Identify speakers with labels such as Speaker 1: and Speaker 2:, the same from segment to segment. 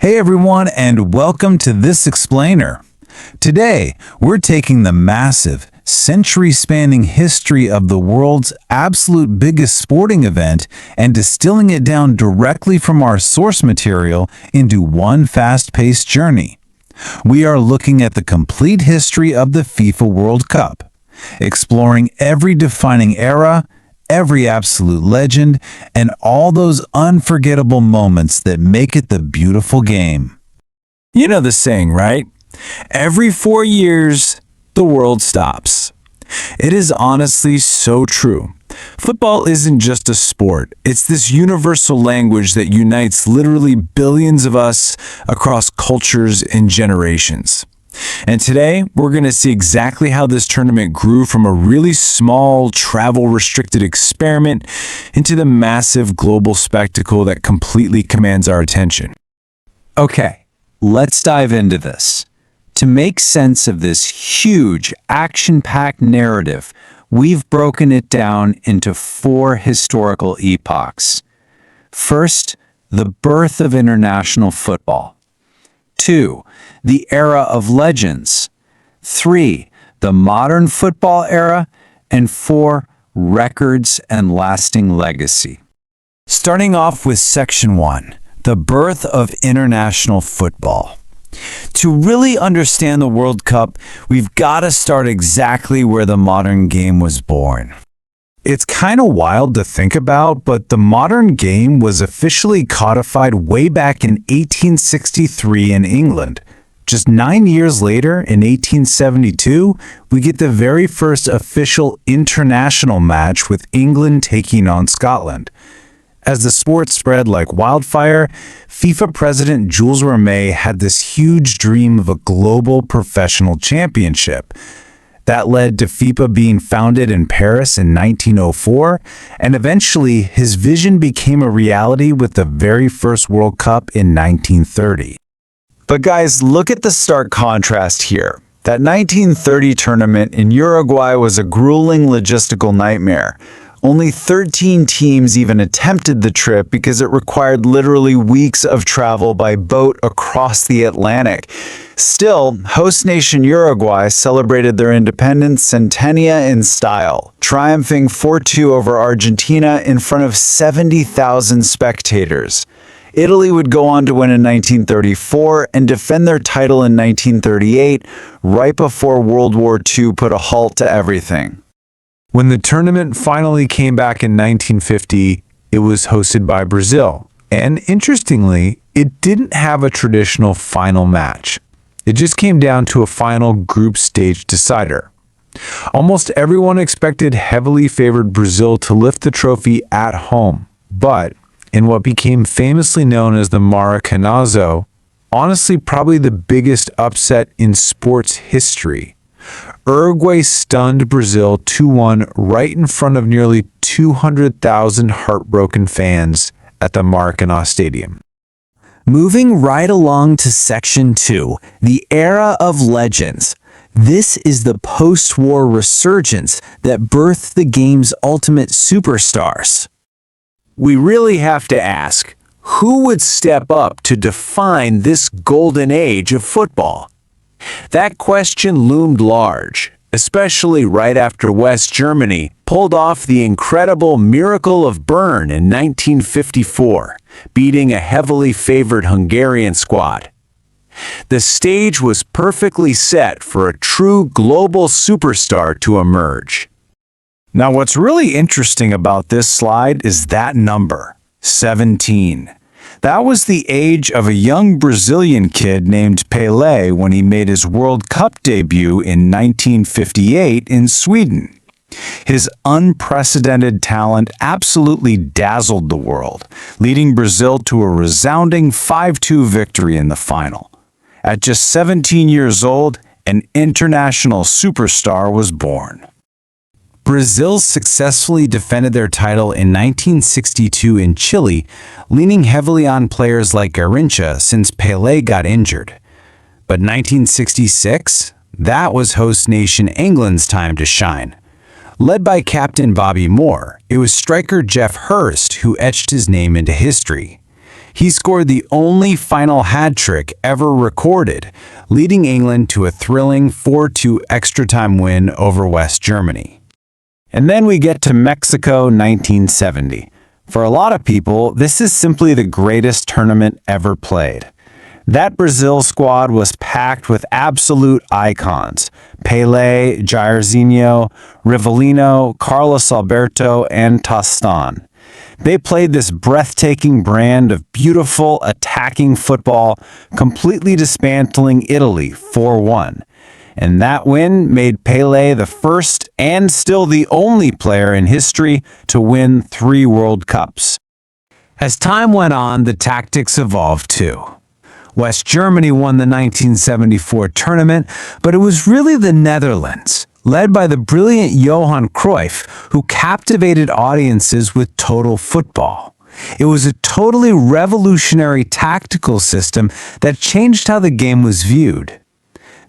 Speaker 1: Hey everyone, and welcome to This Explainer. Today, we're taking the massive, century-spanning history of the world's absolute biggest sporting event and distilling it down directly from our source material into one fast-paced journey. We are looking at the complete history of the FIFA World Cup, exploring every defining era, every absolute legend, and all those unforgettable moments that make it the beautiful game.
Speaker 2: You know the saying, right? Every 4 years, the world stops. It is honestly so true. Football isn't just a sport. It's this universal language that unites literally billions of us across cultures and generations. And today, we're going to see exactly how this tournament grew from a really small, travel-restricted experiment into the massive global spectacle that completely commands our attention.
Speaker 1: Okay, let's dive into this. To make sense of this huge, action-packed narrative, we've broken it down into 4 historical epochs. First, the birth of international football. 2. The era of legends. 3. The modern football era. And 4. Records and lasting legacy.
Speaker 2: Starting off with Section 1, the birth of international football. To really understand the World Cup, we've got to start exactly where the modern game was born.
Speaker 1: It's kind of wild to think about, but the modern game was officially codified way back in 1863 in England. Just 9 years later, in 1872, we get the very first official international match with England taking on Scotland. As the sport spread like wildfire, FIFA president Jules Rimet had this huge dream of a global professional championship. That led to FIFA being founded in Paris in 1904, and eventually his vision became a reality with the very first World Cup in 1930.
Speaker 2: But guys, look at the stark contrast here. That 1930 tournament in Uruguay was a grueling logistical nightmare. Only 13 teams even attempted the trip because it required literally weeks of travel by boat across the Atlantic. Still, host nation Uruguay celebrated their independence centennia in style, triumphing 4-2 over Argentina in front of 70,000 spectators. Italy would go on to win in 1934 and defend their title in 1938, right before World War II put a halt to everything.
Speaker 1: When the tournament finally came back in 1950, it was hosted by Brazil. And interestingly, it didn't have a traditional final match. It just came down to a final group stage decider. Almost everyone expected heavily favored Brazil to lift the trophy at home. But in what became famously known as the Maracanazo, honestly probably the biggest upset in sports history, Uruguay stunned Brazil 2-1 right in front of nearly 200,000 heartbroken fans at the Maracanã Stadium.
Speaker 2: Moving right along to Section 2, the era of legends. This is the post-war resurgence that birthed the game's ultimate superstars. We really have to ask, who would step up to define this golden age of football? That question loomed large, especially right after West Germany pulled off the incredible Miracle of Bern in 1954, beating a heavily favored Hungarian squad. The stage was perfectly set for a true global superstar to emerge.
Speaker 1: Now, what's really interesting about this slide is that number, 17. That was the age of a young Brazilian kid named Pelé when he made his World Cup debut in 1958 in Sweden. His unprecedented talent absolutely dazzled the world, leading Brazil to a resounding 5-2 victory in the final. At just 17 years old, an international superstar was born. Brazil successfully defended their title in 1962 in Chile, leaning heavily on players like Garrincha since Pelé got injured. But 1966? That was host nation England's time to shine. Led by captain Bobby Moore, it was striker Geoff Hurst who etched his name into history. He scored the only final hat-trick ever recorded, leading England to a thrilling 4-2 extra-time win over West Germany. And then we get to Mexico 1970. For a lot of people, this is simply the greatest tournament ever played. That Brazil squad was packed with absolute icons: Pelé, Jairzinho, Rivellino, Carlos Alberto, and Tostán. They played this breathtaking brand of beautiful, attacking football, completely dismantling Italy 4-1. And that win made Pelé the first and still the only player in history to win 3 World Cups. As time went on, the tactics evolved too. West Germany won the 1974 tournament, but it was really the Netherlands, led by the brilliant Johan Cruyff, who captivated audiences with total football. It was a totally revolutionary tactical system that changed how the game was viewed.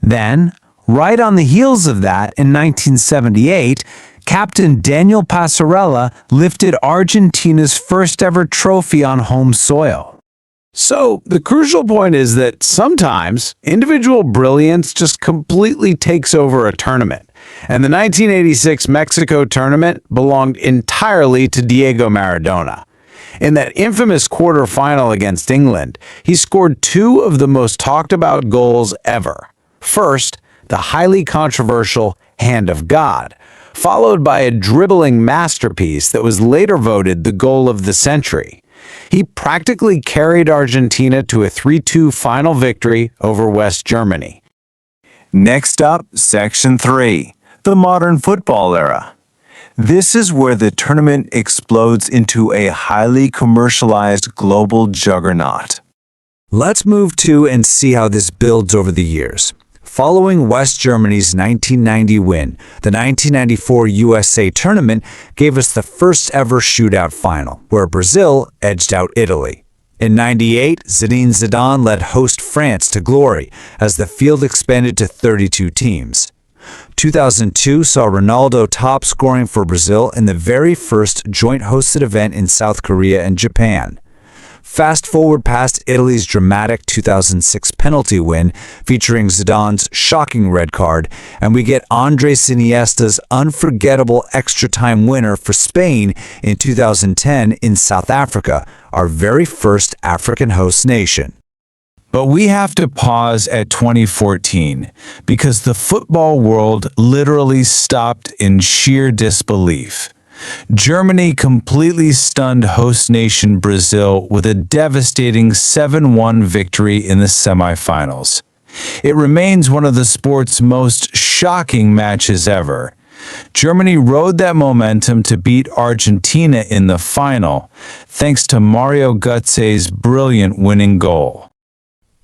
Speaker 1: Then, right on the heels of that, in 1978, Captain Daniel Passarella lifted Argentina's first ever trophy on home soil. So, the crucial point is that sometimes individual brilliance just completely takes over a tournament. And the 1986 Mexico tournament belonged entirely to Diego Maradona. In that infamous quarterfinal against England, he scored 2 of the most talked about goals ever. First, the highly controversial Hand of God, followed by a dribbling masterpiece that was later voted the goal of the century. He practically carried Argentina to a 3-2 final victory over West Germany. Next up, Section 3, the modern football era. This is where the tournament explodes into a highly commercialized global juggernaut. Let's move to and see how this builds over the years. Following West Germany's 1990 win, the 1994 USA tournament gave us the first ever shootout final, where Brazil edged out Italy. In '98, Zinedine Zidane led host France to glory as the field expanded to 32 teams. 2002 saw Ronaldo top scoring for Brazil in the very first joint hosted event in South Korea and Japan. Fast forward past Italy's dramatic 2006 penalty win featuring Zidane's shocking red card, and we get Andres Iniesta's unforgettable extra-time winner for Spain in 2010 in South Africa, our very first African host nation. But we have to pause at 2014 because the football world literally stopped in sheer disbelief. Germany completely stunned host nation Brazil with a devastating 7-1 victory in the semifinals. It remains one of the sport's most shocking matches ever. Germany rode that momentum to beat Argentina in the final, thanks to Mario Götze's brilliant winning goal.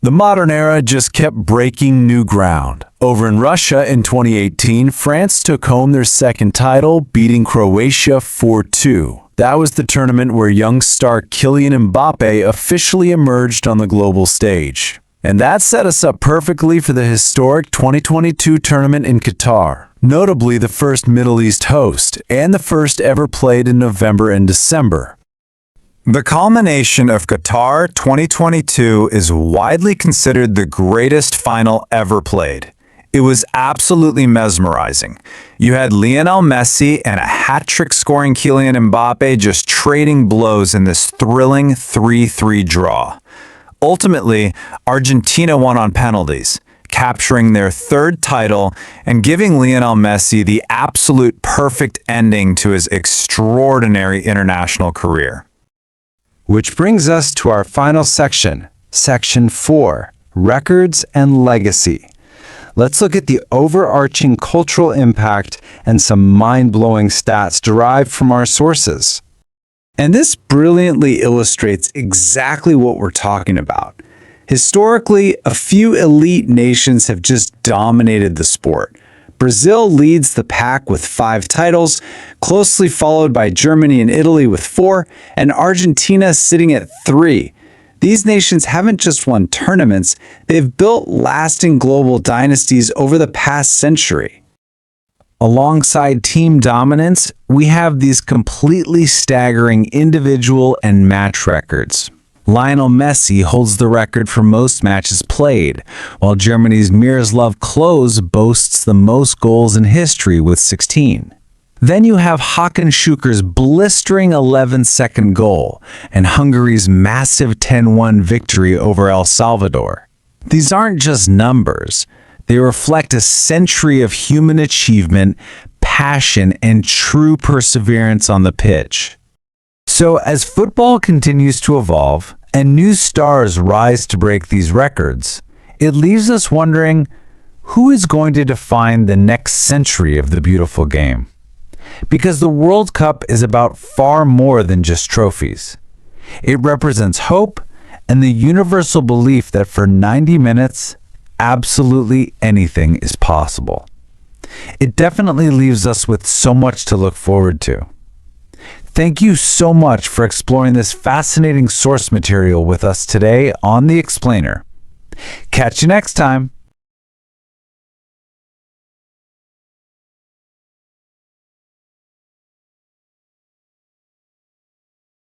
Speaker 1: The modern era just kept breaking new ground. Over in Russia in 2018, France took home their second title, beating Croatia 4-2. That was the tournament where young star Kylian Mbappé officially emerged on the global stage. And that set us up perfectly for the historic 2022 tournament in Qatar, notably the first Middle East host, and the first ever played in November and December. The culmination of Qatar 2022 is widely considered the greatest final ever played. It was absolutely mesmerizing. You had Lionel Messi and a hat-trick scoring Kylian Mbappé just trading blows in this thrilling 3-3 draw. Ultimately, Argentina won on penalties, capturing their third title and giving Lionel Messi the absolute perfect ending to his extraordinary international career. Which brings us to our final section, Section 4, Records and Legacy. Let's look at the overarching cultural impact and some mind-blowing stats derived from our sources. And this brilliantly illustrates exactly what we're talking about. Historically, a few elite nations have just dominated the sport. Brazil leads the pack with 5 titles, closely followed by Germany and Italy with 4, and Argentina sitting at 3. These nations haven't just won tournaments, they've built lasting global dynasties over the past century. Alongside team dominance, we have these completely staggering individual and match records.
Speaker 2: Lionel Messi holds the record for most matches played, while Germany's Miroslav Klose boasts the most goals in history with 16. Then you have Hakan Şükür's blistering 11-second goal and Hungary's massive 10-1 victory over El Salvador. These aren't just numbers. They reflect a century of human achievement, passion, and true perseverance on the pitch. So as football continues to evolve and new stars rise to break these records, it leaves us wondering, who is going to define the next century of the beautiful game? Because the World Cup is about far more than just trophies. It represents hope and the universal belief that for 90 minutes, absolutely anything is possible. It definitely leaves us with so much to look forward to. Thank you so much for exploring this fascinating source material with us today on The Explainer. Catch you next time.